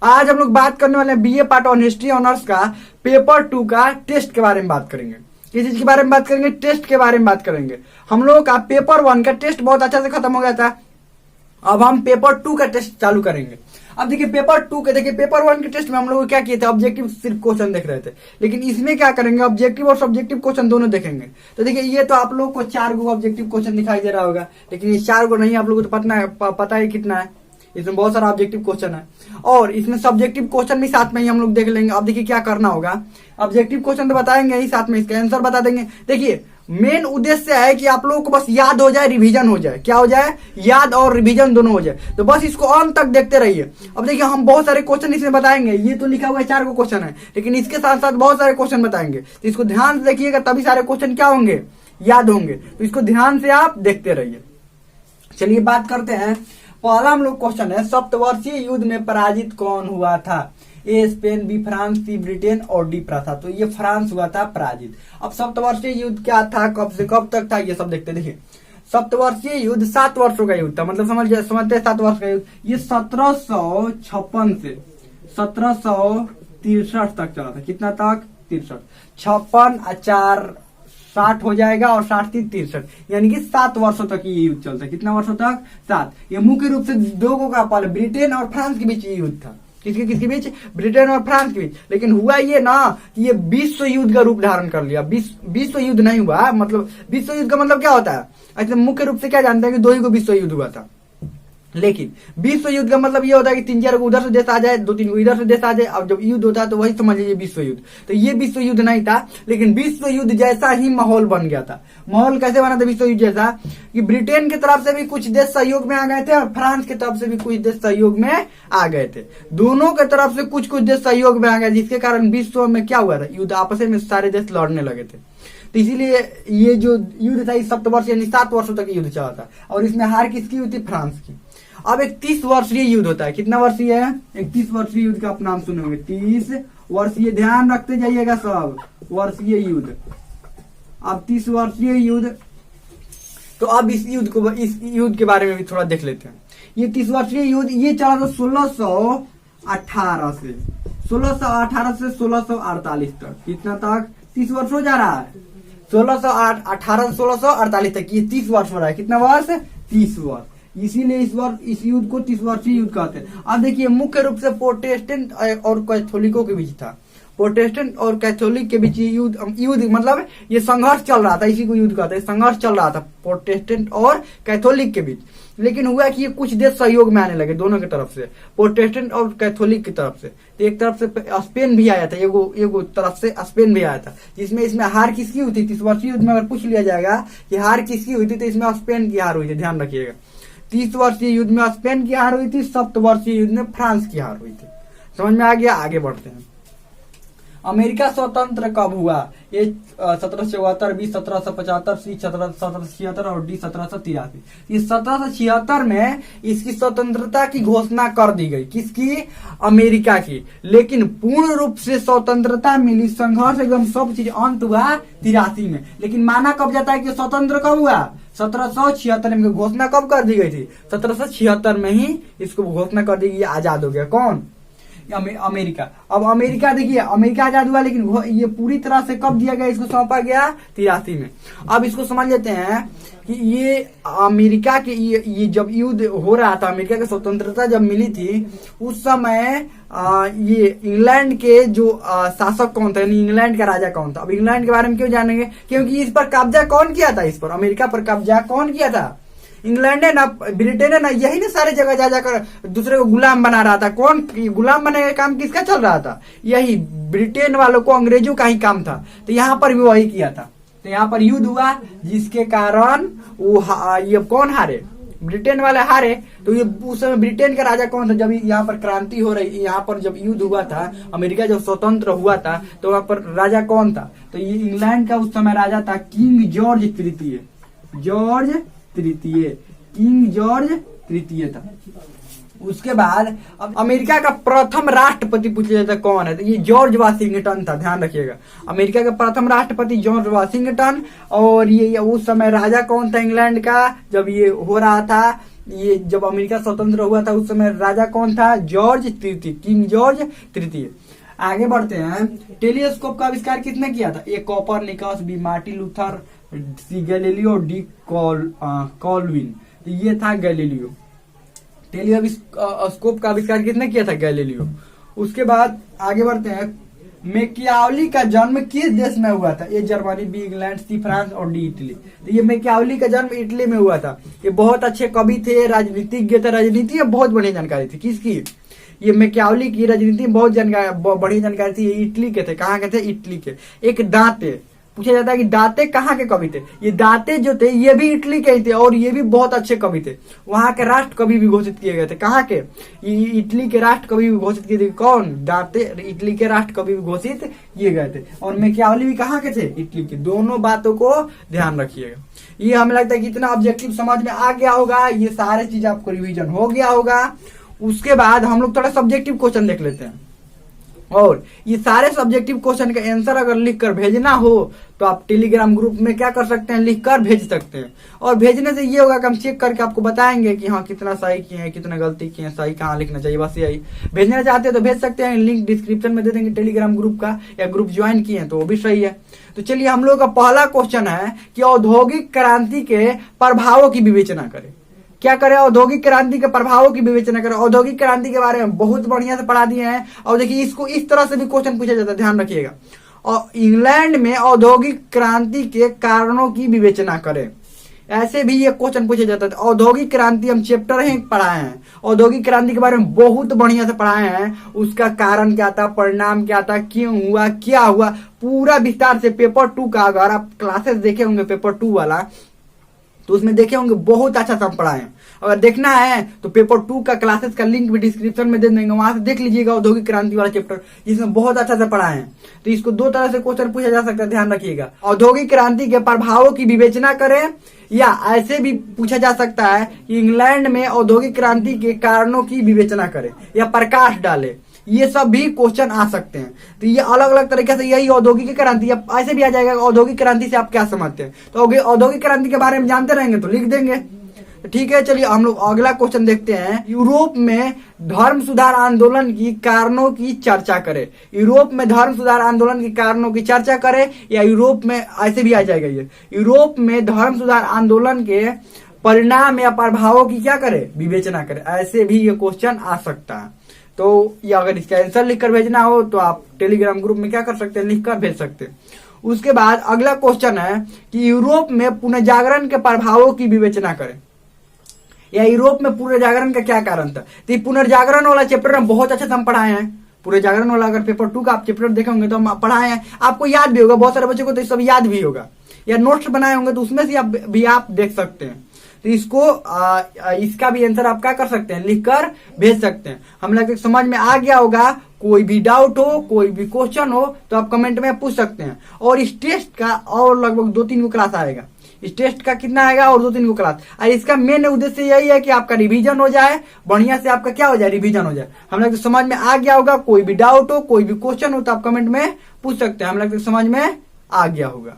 आज हम लोग बात करने वाले हैं BA part on history honours का पेपर 2 का टेस्ट के बारे में बात करेंगे। किस चीज के बारे में बात करेंगे? टेस्ट के बारे में बात करेंगे। हम लोगों का पेपर 1 का टेस्ट बहुत अच्छा से खत्म हो गया था। अब हम पेपर 2 का टेस्ट चालू करेंगे। अब देखिए पेपर 2 के, देखिए पेपर 1 के टेस्ट में हम लोग क्या किए थे, ऑब्जेक्टिव सिर्फ क्वेश्चन देख रहे थे, लेकिन इसमें क्या करेंगे, ऑब्जेक्टिव और सब्जेक्टिव क्वेश्चन दोनों देखेंगे। तो देखिए ये तो आप लोगों को 4 गो ऑब्जेक्टिव क्वेश्चन दिखाई दे रहा होगा, लेकिन ये 4 गो नहीं, आप लोगों को तो पता है कितना है। इसमें बहुत सारा ऑब्जेक्टिव क्वेश्चन है और इसमें सब्जेक्टिव क्वेश्चन भी साथ में ही हम लोग देख लेंगे। अब देखिए क्या करना होगा, ऑब्जेक्टिव क्वेश्चन तो बताएंगे ही, साथ में इसका आंसर बता देंगे। देखिए मेन उद्देश्य है कि आप लोगों को बस याद हो जाए, रिवीजन हो जाए। क्या हो जाए? याद और रिवीजन दोनों हो जाए। तो बस इसको अंत तक देखते रहिए। अब देखिए हम बहुत सारे क्वेश्चन इसमें बताएंगे। ये तो लिखा हुआ है 4 गो क्वेश्चन है, लेकिन इसके साथ साथ बहुत सारे क्वेश्चन बताएंगे। तो इसको ध्यान से देखिएगा, तभी सारे क्वेश्चन क्या होंगे, याद होंगे। तो इसको ध्यान से आप देखते रहिए। चलिए बात करते हैं। पहला हम लोग क्वेश्चन है, सप्तवर्षीय युद्ध में पराजित कौन हुआ था? A Spain, B France, C Britain और डी प्रथा। तो ये फ्रांस हुआ था पराजित। अब सप्तवर्षीय युद्ध क्या था, कब से कब तक था, ये सब देखते हैं। देखिए सप्तवर्षीय युद्ध 7 वर्षों का युद्ध था, मतलब समझते हैं 7 वर्ष का युद्ध। ये 1756 से 1763 तक चला था। कितना तक? 63। 56 और 4 60 हो जाएगा और 60 3 63, यानी कि 7 वर्षों तक ये युद्ध चलता है। कितना वर्षों तक? 7। ये मुख्य रूप से 2 गो का पहले ब्रिटेन और फ्रांस के बीच ये युद्ध था। किसके बीच? ब्रिटेन और फ्रांस के बीच। लेकिन हुआ ये ना कि ये विश्व युद्ध का रूप धारण कर लिया। विश्व युद्ध नहीं हुआ, मतलब विश्व युद्ध का मतलब क्या होता है? ऐसे मुख्य रूप से क्या जानते हैं कि 2 ही को विश्व युद्ध हुआ था, लेकिन विश्व युद्ध का मतलब ये होता है कि 3-4 को उधर से देश आ जाए, 2-3 को इधर से देश आ जाए। अब जब युद्ध होता है तो वही समझ लीजिए विश्व युद्ध। तो ये विश्व युद्ध नहीं था, लेकिन विश्व युद्ध जैसा ही माहौल बन गया था। माहौल कैसे बना था विश्व युद्ध जैसा कि ब्रिटेन की तरफ से भी कुछ देश सहयोग में आ गए थे और फ्रांस की तरफ से भी कुछ देश सहयोग में आ गए थे। दोनों की तरफ से कुछ कुछ देश सहयोग में आ गए, जिसके कारण विश्व में क्या हुआ था, युद्ध आपस में सारे देश लड़ने लगे थे। तो इसीलिए ये जो युद्ध था, इस 7 वर्ष यानी 7 वर्षों तक युद्ध चला था। और इसमें हार किसकी हुई थी? फ्रांस की। अब एक 30 वर्षीय युद्ध होता है। कितना वर्षीय है? एक 30 वर्षीय युद्ध का आप नाम सुने होंगे। 30 वर्षीय, ध्यान रखते जाइएगा सब, वर्षीय युद्ध। अब 30 वर्षीय युद्ध, तो अब इस युद्ध के बारे में भी थोड़ा देख लेते हैं। ये 30 वर्षीय युद्ध ये चला था 1618 से 1648 तक। कितना तक? 30 वर्ष हो जा रहा है। 1618 से 1648 तक ये 30 वर्ष हो रहा है। कितना वर्ष? 30 वर्ष। इसीलिए इस युद्ध को 30 वर्षीय युद्ध कहते हैं। अब देखिए मुख्य रूप से प्रोटेस्टेंट और कैथोलिकों के बीच था। प्रोटेस्टेंट और कैथोलिक के बीच युद्ध मतलब ये संघर्ष चल रहा था, इसी को युद्ध कहते हैं। संघर्ष चल रहा था प्रोटेस्टेंट और कैथोलिक के बीच। लेकिन हुआ कि ये कुछ देश सहयोग में आने लगे, दोनों की तरफ से, प्रोटेस्टेंट और कैथोलिक की तरफ से। तो एक तरफ से स्पेन भी आया था, एगो तरफ से स्पेन भी आया था, जिसमें इसमें हार किसकी हुई थी? 30 वर्षीय युद्ध में अगर पूछ लिया जाएगा कि हार किसकी हुई थी, तो इसमें स्पेन की हार हुई थी। ध्यान रखिएगा, 30 वर्षीय युद्ध में स्पेन की हार हुई थी, 7 वर्षीय युद्ध में फ्रांस की हार हुई थी। समझ में आ गया? आगे बढ़ते हैं। अमेरिका स्वतंत्र कब हुआ? ये 1774, बी 1775, सी 1776 और डी 1783। इस 1776 में इसकी स्वतंत्रता की घोषणा कर दी गई। किसकी? अमेरिका की। लेकिन पूर्ण रूप से स्वतंत्रता मिली, संघर्ष एकदम सब चीज अंत हुआ 83 में। लेकिन माना कब जाता है कि स्वतंत्र कब हुआ? 1776 में। घोषणा कब कर दी गई थी? 1776 में ही इसको घोषणा कर दी गई, आजाद हो गया। कौन? अमेरिका। अब अमेरिका देखिए, अमेरिका आजाद हुआ, लेकिन ये पूरी तरह से कब दिया गया? इसको सौंपा गया 83 में। अब इसको समझ लेते हैं कि ये अमेरिका के ये जब युद्ध हो रहा था, अमेरिका की स्वतंत्रता जब मिली थी, उस समय ये इंग्लैंड के जो शासक कौन थे, इंग्लैंड का राजा कौन था? अब इंग्लैंड के बारे में क्यों जानेंगे? क्योंकि इस पर कब्जा कौन किया था? इस पर अमेरिका पर कब्जा कौन किया था? इंग्लैंड है ना, ब्रिटेन है ना, यही ना सारे जगह जा जाकर दूसरे को गुलाम बना रहा था। कौन गुलाम बनाने का काम किसका चल रहा था? यही ब्रिटेन वालों को, अंग्रेजों का ही काम था। तो यहाँ पर भी वही किया था। तो यहाँ पर युद्ध हुआ, जिसके कारण ये कौन हारे? ब्रिटेन वाले हारे। तो ये उस समय ब्रिटेन का राजा कौन था? जब यहाँ पर क्रांति हो रही, यहाँ पर जब युद्ध हुआ था, अमेरिका जब स्वतंत्र हुआ था, तो वहां पर राजा कौन था? तो ये इंग्लैंड का उस समय राजा था किंग जॉर्ज तृतीय। किंग जॉर्ज तृतीय था। उसके बाद अब अमेरिका का प्रथम राष्ट्रपति पूछा जाता है कौन है? तो ये जॉर्ज वाशिंगटन था। ध्यान रखिएगा, अमेरिका का प्रथम राष्ट्रपति जॉर्ज वाशिंगटन। और ये उस समय राजा कौन था इंग्लैंड का, जब ये हो रहा था ये जब अमेरिका स्वतंत्र हुआ था उस समय राजा कौन था? जॉर्ज तृतीय, किंग जॉर्ज तृतीय। आगे बढ़ते हैं। टेलीस्कोप का आविष्कार किसने किया था? ए कोपरनिकस, बी मार्टिन लूथर, सी गैलीलियो, डी कॉल्विन। ये था गैलीलियो। टेलीस्कोप का आविष्कार किसने किया था? गैलीलियो। उसके बाद आगे बढ़ते हैं। मैकियावली का जन्म किस देश में हुआ था? A Germany, B England, C France और डी इटली। तो ये मैकियावली का जन्म इटली में हुआ था। ये बहुत अच्छे कवि थे, राजनीतिज्ञ थे। राजनीति में बहुत बढ़िया जानकारी थी। किसकी? ये मैकियावली की राजनीति में बहुत बढ़िया जानकारी थी। ये इटली के थे। कहाँ के थे? इटली के। एक दांते, पूछा जाता है कि दांते कहाँ के कवि थे? ये दांते जो थे ये भी इटली के ही थे और ये भी बहुत अच्छे कवि थे। वहां के राष्ट्र कवि भी घोषित किए गए थे। कहाँ के? इटली के राष्ट्र कवि भी घोषित किए थे। कौन? दांते इटली के राष्ट्र कवि भी घोषित किए गए थे। और मैकियावली भी कहाँ के थे? इटली के। दोनों बातों को ध्यान रखिएगा। ये हमें लगता है कि इतना ऑब्जेक्टिव समझ में आ गया होगा। ये सारे चीज आपको रिविजन हो गया होगा। उसके बाद हम लोग थोड़ा सब्जेक्टिव क्वेश्चन देख लेते हैं। और ये सारे सब्जेक्टिव क्वेश्चन का आंसर अगर लिखकर भेजना हो तो आप टेलीग्राम ग्रुप में क्या कर सकते हैं? लिखकर भेज सकते हैं। और भेजने से ये होगा कि हम चेक करके आपको बताएंगे कि हाँ कितना सही किए हैं, कितना गलती किए हैं, सही कहाँ लिखना चाहिए। बस यही। भेजना चाहते हैं तो भेज सकते हैं। लिंक डिस्क्रिप्शन में दे देंगे टेलीग्राम ग्रुप का, या ग्रुप ज्वाइन किए हैं तो वो भी सही है। तो चलिए, हम लोग का पहला क्वेश्चन है कि औद्योगिक क्रांति के प्रभावों की विवेचना करें। क्या करें? औद्योगिक क्रांति के प्रभावों की विवेचना करें। औद्योगिक क्रांति के बारे में बहुत बढ़िया से पढ़ा दिए हैं। और देखिए, इसको इस तरह से भी क्वेश्चन पूछा जाता है, ध्यान रखिएगा। और इंग्लैंड में औद्योगिक क्रांति के कारणों की विवेचना करें, ऐसे भी ये क्वेश्चन पूछा जाता है। औद्योगिक क्रांति हम चैप्टर ही पढ़ाए हैं। औद्योगिक क्रांति के बारे में बहुत बढ़िया से पढ़ाए हैं। उसका कारण क्या था, परिणाम क्या था, क्यों हुआ, क्या हुआ, पूरा विस्तार से। पेपर 2 का अगर आप क्लासेस देखे होंगे, पेपर 2 वाला, तो उसमें देखे होंगे बहुत अच्छा से हम पढ़ाए हैं। अगर देखना है तो पेपर 2 का क्लासेस का लिंक भी डिस्क्रिप्शन में दे देंगे, वहां से देख लीजिएगा औद्योगिक क्रांति वाला चैप्टर, जिसमें बहुत अच्छा से पढ़ाए हैं। तो इसको दो तरह से क्वेश्चन पूछा जा सकता है, ध्यान रखिएगा। औद्योगिक क्रांति के प्रभावों की विवेचना करें, या ऐसे भी पूछा जा सकता है कि इंग्लैंड में औद्योगिक क्रांति के कारणों की विवेचना करें, या प्रकाश डाले। ये सब भी क्वेश्चन आ सकते हैं। तो ये अलग अलग तरीके से, यही औद्योगिक क्रांति, ऐसे भी आ जाएगा औद्योगिक क्रांति से आप क्या समझते हैं। तो औद्योगिक क्रांति के बारे में जानते रहेंगे तो लिख देंगे। ठीक है, चलिए हम लोग अगला क्वेश्चन देखते हैं। यूरोप में धर्म सुधार आंदोलन की कारणों की चर्चा करें। यूरोप में धर्म सुधार आंदोलन के कारणों की चर्चा करें, या यूरोप में, ऐसे भी आ जाएगा ये, यूरोप में धर्म सुधार आंदोलन के परिणाम या प्रभावों की क्या करें? विवेचना करें। ऐसे भी ये क्वेश्चन आ सकता है। तो ये अगर इसका आंसर लिखकर भेजना हो तो आप टेलीग्राम ग्रुप में क्या कर सकते हैं? लिखकर भेज सकते हैं। उसके बाद अगला क्वेश्चन है कि यूरोप में पुनर्जागरण के प्रभावों की विवेचना करें, या यूरोप में पुनर्जागरण का क्या कारण था। तो पुनर्जागरण वाला चैप्टर में बहुत अच्छे से हम पढ़ाए हैं। पुनर्जागरण वाला अगर पेपर 2 का आप चैप्टर देखेंगे तो हम पढ़ाए हैं, आपको याद भी होगा। बहुत सारे बच्चों को तो सब याद भी होगा, या नोट्स बनाए होंगे तो उसमें से आप देख सकते हैं। तो इसका भी आंसर आप क्या कर सकते हैं? लिखकर भेज सकते हैं। हम लोग समझ में आ गया होगा। कोई भी डाउट हो, कोई भी क्वेश्चन हो तो आप कमेंट में पूछ सकते हैं। और इस टेस्ट का और लगभग 2-3 को क्लास आएगा। इस टेस्ट का कितना आएगा? और 2-3 को क्लास। और इसका मेन उद्देश्य यही है कि आपका रिवीजन हो जाए, बढ़िया से आपका क्या हो जाए? रिवीजन हो जाए। हम लोग समझ में आ गया होगा। कोई भी डाउट हो, कोई भी क्वेश्चन हो तो आप कमेंट में पूछ सकते हैं। हम लोग समझ में आ गया होगा।